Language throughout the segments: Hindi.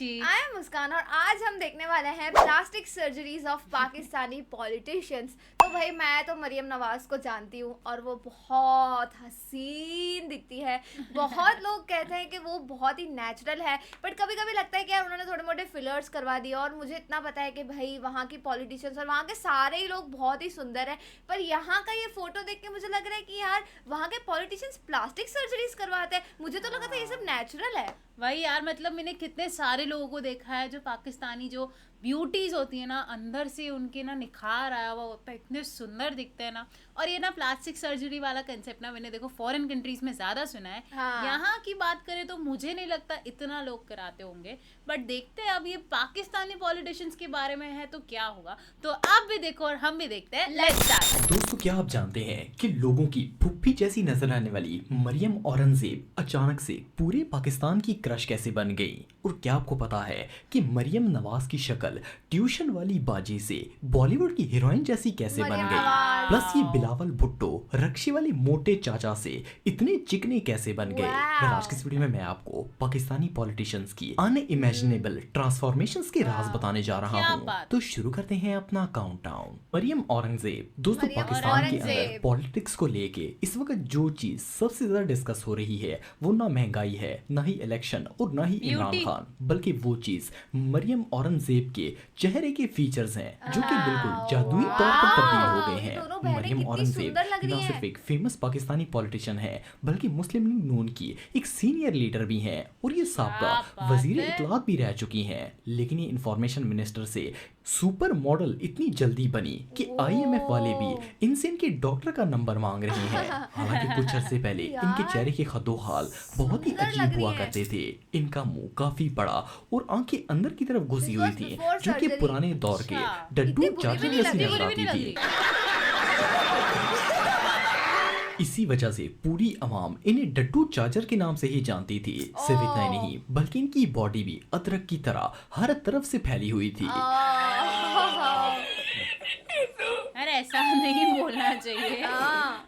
मीनाक्षी। आई एम मुस्कान और आज हम देखने वाले हैं plastic surgeries of Pakistani politicians. तो भाई मैं तो मरियम नवाज को जानती हूँ और वो बहुत हसीन दिखती है। बहुत लोग कहते हैं कि वो बहुत ही नेचुरल है, बट कभी कभी लगता है कि यार उन्होंने थोड़े मोटे फिलर्स करवा दिए। और मुझे इतना पता है कि भाई वहाँ की पॉलिटिशियंस और वहाँ के सारे ही लोग बहुत ही सुंदर हैं, पर यहाँ का ये फोटो देख के मुझे लग रहा है कि यार वहाँ के पॉलिटिशियंस प्लास्टिक सर्जरीज करवाते हैं। मुझे तो लगा था ये सब नेचुरल है। वही यार, मतलब मैंने कितने सारे लोगों को देखा है जो पाकिस्तानी जो ब्यूटीज होती है ना, अंदर से उनके ना निखार आया हुआ होता है, इतने सुंदर दिखते हैं ना। और ये ना प्लास्टिक सर्जरी वाला कंसेप्ट ना मैंने देखो फॉरेन कंट्रीज में ज्यादा सुना है। हाँ। यहाँ की बात करें तो मुझे नहीं लगता इतना लोग कराते होंगे, बट देखते हैं अब ये पाकिस्तानी पॉलिटिशियंस के बारे में है तो क्या होगा। तो आप भी देखो और हम भी देखते हैं। Let's start. दोस्तों, क्या आप जानते हैं कि लोगों की फुफ्फी जैसी नजर आने वाली मरियम औरंगजेब अचानक से पूरे पाकिस्तान की क्रश कैसे बन गई? और क्या आपको पता है कि मरियम नवाज की शक्ल ट्यूशन वाली बाजी से बॉलीवुड की हीरोइन जैसी कैसे बन मरियम गई? नवाज। प्लस ये बिलावल भुट्टो रक्शे वाले मोटे चाचा से इतने चिकने कैसे बन गए? वाह। आज की इस वीडियो में मैं आपको पाकिस्तानी पॉलिटिशियंस की अनइमेजिनेबल ट्रांसफॉर्मेशंस के राज बताने जा रहा क्या हूँ। बात। तो शुरू करते हैं अपना काउंटडाउन। मरियम औरंगजेब। दोस्तों, मरियम पाकिस्तान के अंदर औरंगजेब। पॉलिटिक्स को लेके इस वक्त जो चीज सबसे ज्यादा डिस्कस हो रही है वो ना महंगाई है, ना ही इलेक्शन और ना ही इमरान Beauty। खान, बल्कि वो चीज मरियम औरंगजेब के चेहरे के फीचर्स हैं जो कि बिल्कुल जादुई तौर पर तब्दील हो गए ये हैं। दोनों बहनें मरियम कितनी औरंगजेब सुंदर लग रही ना हैं। सिर्फ एक फेमस पाकिस्तानी पॉलिटिशियन है बल्कि मुस्लिम लीग नून की एक सीनियर लीडर भी हैं और ये साबका बात वजीर है। इत्तलात भी रह चुकी हैं। लेकिन ये इंफॉर्मेशन मिनिस्टर से सुपर मॉडल इतनी जल्दी बनी कि आईएमएफ वाले भी इनसे इनके डॉक्टर का नंबर मांग रहे हैं। हालांकि कुछ अरसे पहले इनके चेहरे के खदोहाल बहुत ही सुंदर अजीब लग हुआ रही हैं। करते थे। इनका मुंह काफी बड़ा और आंखें अंदर की तरफ घुसी हुई This was थी, before जो कि surgery। पुराने दौर के अच्छा। डड्डू इतनी बुरी चाचा भी नहीं जैसी लगती, नजर बुरी भी आती नहीं थी। लग इसी वजह से पूरी अवाम इन्हें डड्डू चाचर के नाम से ही जानती थी। सिर्फ इतना ही नहीं बल्कि इनकी बॉडी भी अदरक की तरह हर तरफ से फैली हुई थी। अरे ऐसा नहीं बोलना चाहिए।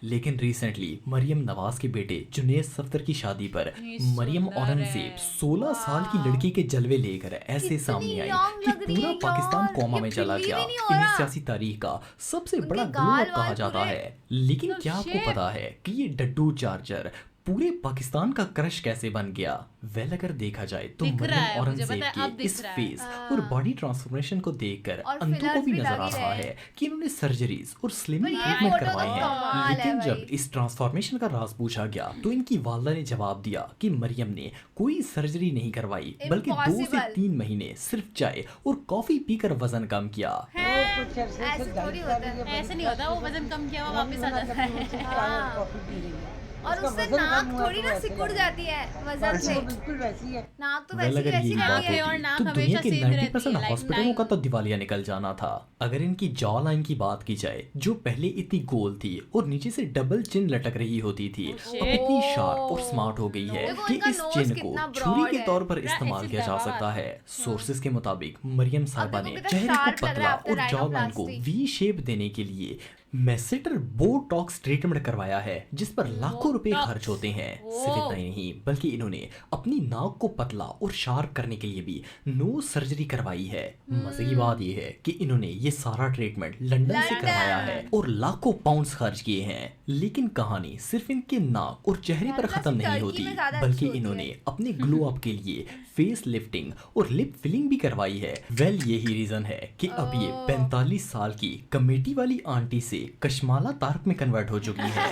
लेकिन रिसेंटली मरियम नवाज के बेटे जुनेद सफ्दर की शादी पर इतनी मरियम सुंदर औरंगजेब है। 16 साल की लड़की के जलवे लेकर ऐसे कितनी सामने आई young कि लग रही पूरा है पाकिस्तान यार। कोमा ये में चला पिल्ली गया। भी नहीं हो इन्हें रहा। सियासी तारीख का सबसे उनके बड़ा गाल ग्लो वाल कहा जाता पूरे। है। लेकिन तो क्या आपको shit। पता है कि ये डड्डू चार्जर पूरे पाकिस्तान का क्रश कैसे बन गया? वेल, अगर देखा जाए तो दिख रहा है, मरियम मुझे औरंगजेब पता है, अब के दिख इस रहा है। फेस और बॉडी ट्रांसफॉर्मेशन को देखकर और अंधों को fillers भी भी नजर लग आ ही रहा रहे है कि इन्होंने सर्जरीज और स्लिमिंग पर ये ट्रीटमेंट फोटो तो करवाए हैं। कमाल है लेकिन जब भाई। इस ट्रांसफॉर्मेशन का राज पूछा गया तो इनकी वालदा ने जवाब दिया कि मरियम ने कोई सर्जरी नहीं करवाई, बल्कि 2 से Impossible। 3 महीने सिर्फ चाय और कॉफी पीकर वजन कम किया। ऐसे थोड़ी होता है। ऐसे नहीं होता, वो वजन कम किया हुआ वापस आ जाता है। और उससे नाक थोड़ी ना सिकुड़ जाती है वजन से। बिल्कुल वैसी है। नाक तो वेल, वैसी अगर वैसी यही बात रहती है। और होती नाक तो हमेशा दुनिया के सेम 90% रहती है, हॉस्पिटलों like का तो दिवालिया निकल जाना था। अगर इनकी जॉ लाइन की बात की जाए, जो पहले इतनी गोल थी और नीचे से डबल चिन लटक रही होती थी, Oh, अब इतनी शार्प और स्मार्ट हो गई है देखो कि इनका इस nose चिन को कितना छुरी broad के है। तौर पर पूरा इस्तेमाल ऐसे किया जा दबा सकता हुआ है। सोर्सेज के मुताबिक मरियम साहिबा ने कितना चेहरे sharp को लग रहा पतला है after और जॉ लाइन को rhinoplasty। वी शेप देने के लिए मेसेटर बोटॉक्स ट्रीटमेंट करवाया है, जिस पर लाखों रुपए Botox। खर्च होते हैं। ओ। सिर्फ इतना ही नहीं बल्कि इन्होंने अपनी नाक को पतला और शार्प करने के लिए भी नोज सर्जरी करवाई है। मजे की बात यह है कि इन्होंने ये सारा ट्रीटमेंट लंदन से करवाया है और लाखों पाउंड्स खर्च किए हैं। लेकिन कहानी सिर्फ इनके नाक और चेहरे पर लंदन खत्म से नहीं टर्की होती, में ज्यादा बल्कि अच्छी होती इन्होंने है। अपने ग्लो अप के लिए फेस लिफ्टिंग और लिप फिलिंग भी करवाई है। वेल, यही रीजन है कि अब ये 45 साल की कमेटी वाली आंटी से कश्माला तारक में कन्वर्ट हो चुकी है।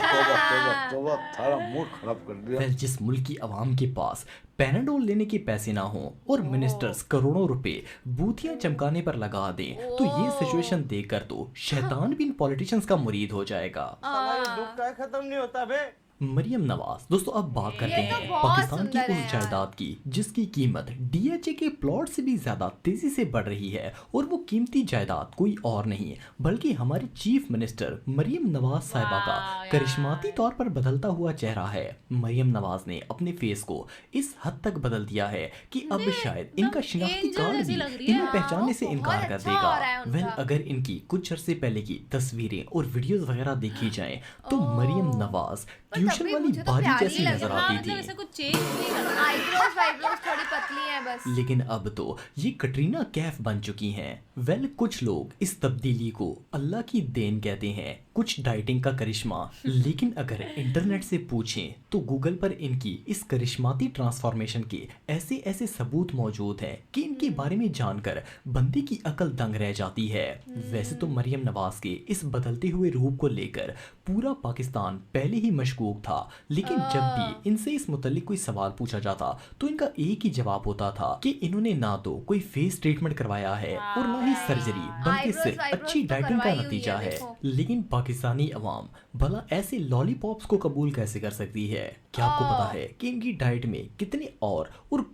तोबा थारा मूड खराब कर दिया। वेल, जिस मुल्क की आवाम के पास पैनाडोल लेने के पैसे ना हो और मिनिस्टर्स करोड़ों रुपए बूथियां चमकाने पर लगा दें, तो ये सिचुएशन देखकर तो शैतान भी इन पॉलिटिशियंस का मुरीद हो जाएगा। साला ये दुख का खत्म नहीं होता बे। मरियम नवाज। दोस्तों, अब बात करते ये तो हैं बहुत पाकिस्तान की सुंदर है उस यार। जायदाद की जिसकी कीमत डीएचए के प्लॉट से भी ज्यादा तेजी से बढ़ रही है। और वो कीमती जायदाद कोई और नहीं बल्कि हमारी चीफ मिनिस्टर मरियम नवाज साहिबा का वाह करिश्माती तौर पर बदलता हुआ चेहरा है। मरियम नवाज ने अपने फेस को इस हद तक बदल दिया है कि अब शायद इनका शिनाख्ती angel कार्ड जैसी भी लग रही है। इन्हें पहचानने से बहुत इनकार कर अच्छा हो रहा है देगा। उनका। वेल, अगर इनकी कुछ अरसे पहले की तस्वीरें और वीडियोस वगैरह देखी जाएं तो मरियम नवाज ट्यूशन तभी वाली मुझे तो बाजी प्यारी जैसी लगी। नजर हाँ आती मतलब थी। ऐसा कुछ चेंज नहीं करता। आईब्रोज वाइब्रोज थोड़ी पतली है बस। लेकिन अब तो ये कटरीना कैफ बन चुकी हैं। वेल कुछ लोग इस तब्दीली को अल्लाह की देन कहते हैं, कुछ डाइटिंग का करिश्मा। लेकिन अगर इंटरनेट से पूछें तो गूगल पर इनकी इस करिश्माती ट्रांसफॉर्मेशन के ऐसे ऐसे सबूत मौजूद हैं कि इनके बारे में जानकर बंदे की अकल दंग रह जाती है। वैसे तो मरियम नवाज के इस बदलते हुए रूप को लेकर पूरा पाकिस्तान पहले ही मशकूक था, लेकिन जब भी इनसे इस मुतालिक कोई सवाल पूछा जाता तो इनका एक ही जवाब होता था कि इन्होंने ना तो कोई फेस ट्रीटमेंट करवाया है और ना ही सर्जरी, बल्कि Eyebrows, सिर्फ eyebrows अच्छी तो डाइटिंग का करवाई हुई नतीजा है, है। देखो। लेकिन पाकिस्तानी अवाम भला ऐसे लॉलीपॉप्स को कबूल कैसे कर सकती है? क्या आपको पता है कि इनकी डाइट में कितने और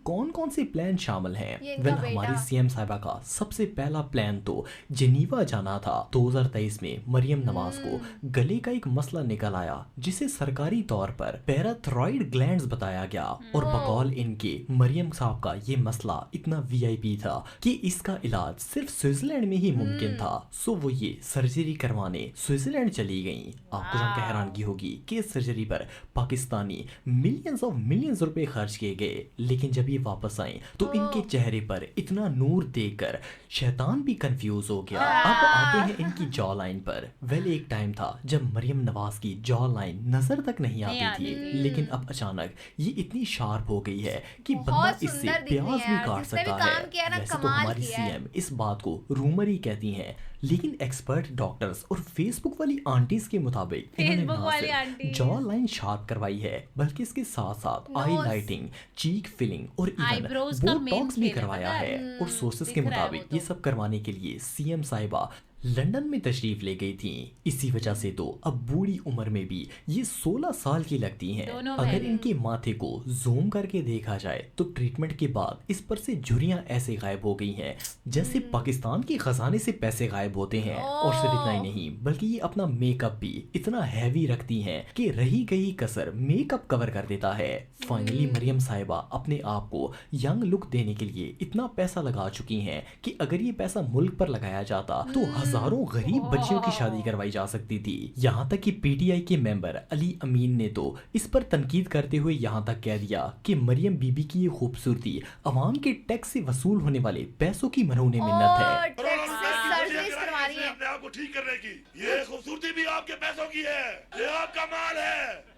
कौन कौन से प्लान शामिल हैं? ये इनका वेल हमारी बेटा। सीएम साहिबा का सबसे पहला प्लान तो जेनीवा जाना था। 2023 में मरियम नवाज को गले का एक मसला निकल आया जिसे सरकारी तौर पर पैराथायरॉइड ग्लैंड्स बताया गया, और बकौल इनके मरियम साहब का ये मसला इतना वीआईपी था कि इसका इलाज सिर्फ स्विट्जरलैंड में ही मुमकिन था। सो वो ये सर्जरी करवाने स्विट्जरलैंड चली गईं। आपको जानकर हैरानगी होगी कि इस सर्जरी पर पाकिस्तानी मिलियंस रुपए खर्च किए गए, लेकिन जब ये वापस आई तो इनके चेहरे पर इतना नूर देखकर शैतान भी कंफ्यूज हो गया। अब आते हैं इनकी जॉ लाइन पर। वेल एक टाइम था जब मरियम नवाज की जॉ लाइन नजर तक नहीं नहीं आती आती थी, थी। लेकिन अब अचानक ये इतनी शार्प हो गई है कि बंदा बहुत इससे सुंदर दिख रही प्याज है भी यार, काट जिसने भी सकता है। काम किया ना, वैसे तो कमाल हमारी किया है। सीएम इस बात को रूमर ही कहती हैं, लेकिन एक्सपर्ट डॉक्टर्स और फेसबुक वाली आंटीज के मुताबिक इन्होंने Facebook ना वाली सिर्फ आंटीज। जॉ लाइन शार्प करवाई है, बल्कि इसके साथ साथ आई Nose। लाइटिंग, चीक फिलिंग और इवन Eyebrows का main बोटॉक्स भी खेल है, करवाया पता है। है? और सोर्सेस दिख के रहा है मुताबिक वो ये तो। सब करवाने के लिए सीएम साहिबा लंदन में तशरीफ ले गई थी। इसी वजह से तो अब बूढ़ी उम्र में भी ये 16 साल की लगती हैं। दोनों अगर में। इनके माथे को जूम करके देखा जाए तो ट्रीटमेंट के बाद इस पर से झुर्रियां ऐसे गायब हो गई हैं जैसे पाकिस्तान के खजाने से पैसे गायब होते हैं। और सिर्फ इतना ही नहीं, बल्कि ये अपना मेकअप भी इतना हैवी रखती हैं कि रही गई कसर मेकअप कवर कर देता है। फाइनली मरियम साहिबा अपने आप को यंग लुक देने के लिए इतना पैसा लगा चुकी हैं कि अगर ये पैसा मुल्क पर लगाया जाता तो हजारों गरीब बच्चियों की शादी करवाई जा सकती थी। यहाँ तक कि पीटीआई के मेंबर अली अमीन ने तो इस पर तनकीद करते हुए यहाँ तक कह दिया कि मरियम बीबी की ये खूबसूरती अवाम के टैक्स से वसूल होने वाले पैसों की मरहूने मिन्नत है। टैक्स से सर्जरीज करवा रही है। अपने आप को ठीक करने की ये खूबसूरती भी आपके पैसों की है, ये आपका माल है।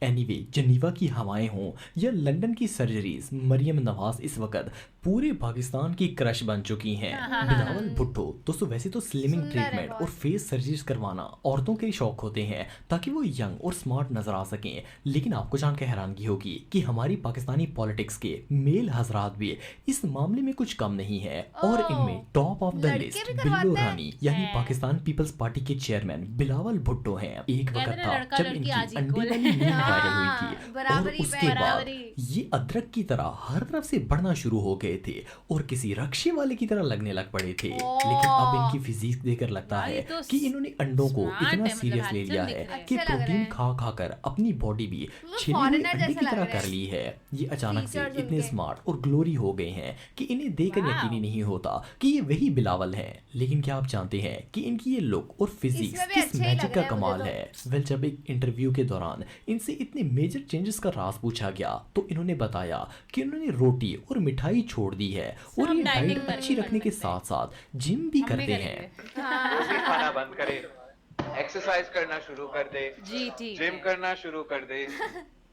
एनीवे जनीवा की हवाएं हों या लंदन की सर्जरीज, मरियम नवाज इस वक्त पूरे पाकिस्तान की क्रश बन चुकी हैं। बिलावल भुट्टो दोस्तों वैसे तो स्लिमिंग सुंदर है ट्रीटमेंट बहुत। और फेस सर्जरीज करवाना औरतों के शौक होते हैं ताकि वो यंग और स्मार्ट नजर आ सकें, लेकिन आपको जान के हैरानगी होगी कि हमारी पाकिस्तानी पॉलिटिक्स के मेल हजरात भी इस मामले में कुछ कम नहीं है। और ओह, इनमें टॉप ऑफ द लड़के लिस्ट भी करवाते बिल्लो हैं? रानी यानी हैं। पाकिस्तान पीपल्स पार्टी के चेयरमैन बिलावल भुट्टो हैं। एक कहते वक्त हैं था लड़का जब लड़की इनकी आज अंडे equal वाली है। मीम वायरल हुई हाँ, थी, और बराबरी पे उसके बाद बराबरी। ये अदरक की तरह हर तरफ से बढ़ना शुरू हो गए थे और किसी रक्षे वाले की तरह लगने लग पड़े थे। लेकिन अब इनकी फिजिक देखकर लगता यार, है ये तो कि इन्होंने अंडों को smart इतना है, मतलब सीरियस ले handsome लिया दिख है रहे हैं। कि अच्छे लग रहे प्रोटीन हैं। खा खा कर अपनी बॉडी भी वो छिले हुए foreigner अंडे जैसे की लग तरह रहे हैं। कर ली है। ये अचानक से Features इतने उनके। स्मार्ट और ग्लोरी हो गए हैं कि इन्हें देखकर Wow। यकीन ही नहीं होता कि ये वही बिलावल हैं। लेकिन क्या आप जानते हैं कि इनकी ये लुक और फिजिक्स इसमें भी किस अच्छे ही मैजिक लग का रहे हैं कमाल मुझे तो। है। वेल जब एक इंटरव्यू के दौरान इनसे इतने मेजर चेंजेस का राज पूछा गया तो इन्होंने बताया कि उन्होंने रोटी और मिठाई छोड़ दी है और सब ये dieting डाइट पर अच्छी भी रखने के कर सकते हैं। साथ साथ जिम भी हम भी करते हैं। करेंगे। रोटी खाना बंद करे, एक्सरसाइज करना शुरू कर दे, जी ठीक जिम है। करना शुरू कर दे।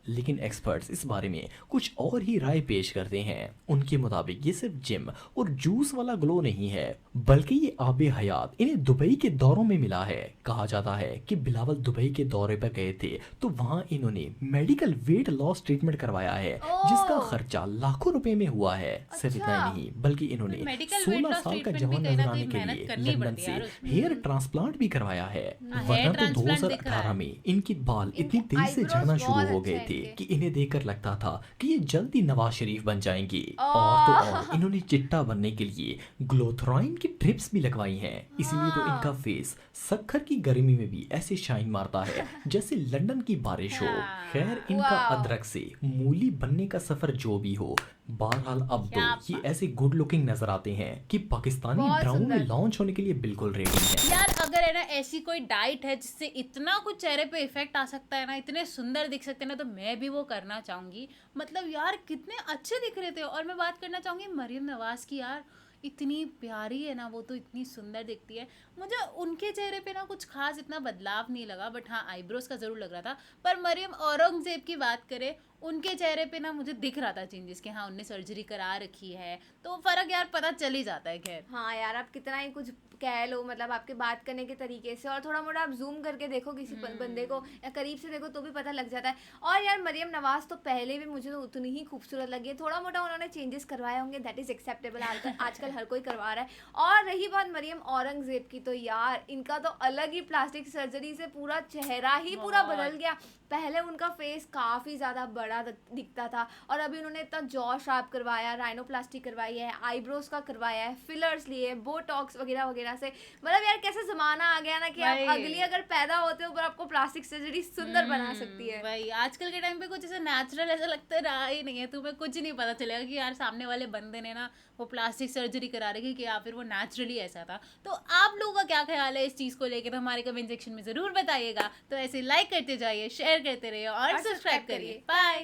लेकिन एक्सपर्ट्स इस बारे में कुछ और ही राय पेश करते हैं। उनके मुताबिक ये सिर्फ जिम और जूस वाला ग्लो नहीं है, बल्कि ये आबे हयात इन्हें दुबई के दौरों में मिला है। कहा जाता है कि बिलावल दुबई के दौरे पर गए थे तो वहां इन्होंने मेडिकल वेट लॉस ट्रीटमेंट करवाया है जिसका खर्चा लाखों रुपए में हुआ है। सिर्फ इतना ही नहीं, बल्कि इन्होंने medical weight 16 loss साल का treatment जवान भी कहीं नजर ना आने कहीं के मेहनत लिए करनी लंदन पड़ती है से यार उसमें। हेयर ट्रांसप्लांट भी करवाया है। हाँ, वरना hair तो transplant दिख रहा 2018 है। में इनके बाल इनके इतनी तेजी से eyebrows झड़ना शुरू बहुत हो अच्छे गए हैं थे इनके। कि इन्हें देखकर लगता था कि ये जल्दी नवाज शरीफ बन जाएंगे। और तो और इन्होंने चिट्टा बनने के लिए ग्लोथराइन की ट्रिप्स भी लगवाई हैं। इसीलिए तो इनका फेस सखर की गर्मी में भी ऐसे शाइन मारता है जैसे लंदन की बारिश हो। खैर इनका वाह। अदरक से मूली बनने का सफर जो भी हो, बहरहाल अब क्या तो ये ऐसे गुड लुकिंग नजर आते हैं कि पाकिस्तानी बहुत ड्रामों में सुंदर। लॉन्च होने के लिए बिल्कुल रेडी है। यार अगर है ना ऐसी कोई डाइट है जिससे इतना कुछ चेहरे पे इफेक्ट आ सकता है ना, इतने सुंदर दिख सकते हैं ना, तो मैं भी वो करना चाहूंगी। मतलब यार कितने अच्छे दिख रहे थे। और मैं बात करना चाहूंगी मरियम नवाज की। यार इतनी प्यारी है ना वो, तो इतनी सुंदर दिखती है। मुझे उनके चेहरे पे ना कुछ खास इतना बदलाव नहीं लगा, बट हाँ आईब्रोज का ज़रूर लग रहा था। पर मरियम औरंगजेब की बात करें, उनके चेहरे पे ना मुझे दिख रहा था चेंजेस कि हाँ उनने सर्जरी करा रखी है, तो फ़र्क यार पता चल ही जाता है। खैर हाँ यार, आप कितना ही कुछ कह लो, मतलब आपके बात करने के तरीके से, और थोड़ा मोड़ा आप जूम करके देखो किसी बंदे को, या करीब से देखो तो भी पता लग जाता है। और यार मरियम नवाज तो पहले भी मुझे तो उतनी ही खूबसूरत लगी है। थोड़ा मोटा उन्होंने चेंजेस करवाए होंगे, दैट इज़ एक्सेप्टेबल, आजकल हर कोई करवा रहा है। और रही बात मरियम औरंगजेब की, तो यार इनका तो अलग ही प्लास्टिक सर्जरी से पूरा चेहरा ही पूरा बदल गया। पहले उनका फेस काफ़ी ज़्यादा बड़ा दिखता था, और अभी उन्होंने इतना जॉ शार्प करवाया, राइनोप्लास्टी करवाई है, आईब्रोज का करवाया है, फिलर्स लिए, बोटॉक्स वगैरह वगैरह से। मतलब यार कैसा ज़माना आ गया ना कि आप वही। अगली अगर पैदा होते हो पर आपको प्लास्टिक सर्जरी सुंदर बना सकती है। भाई आजकल के टाइम पे कुछ ऐसा नेचुरल ऐसा लगता रहा ही नहीं है। तुम्हें कुछ नहीं पता चलेगा कि यार सामने वाले बंदे ने ना वो प्लास्टिक सर्जरी करा रखी कि या फिर वो नेचुरली ऐसा था। तो आप लोगों का क्या ख्याल है इस चीज़ को लेकर, तो हमारे कमेंट सेक्शन में ज़रूर बताइएगा। तो ऐसे लाइक करते जाइए, शेयर करते रहिए और सब्सक्राइब करिए। बाय।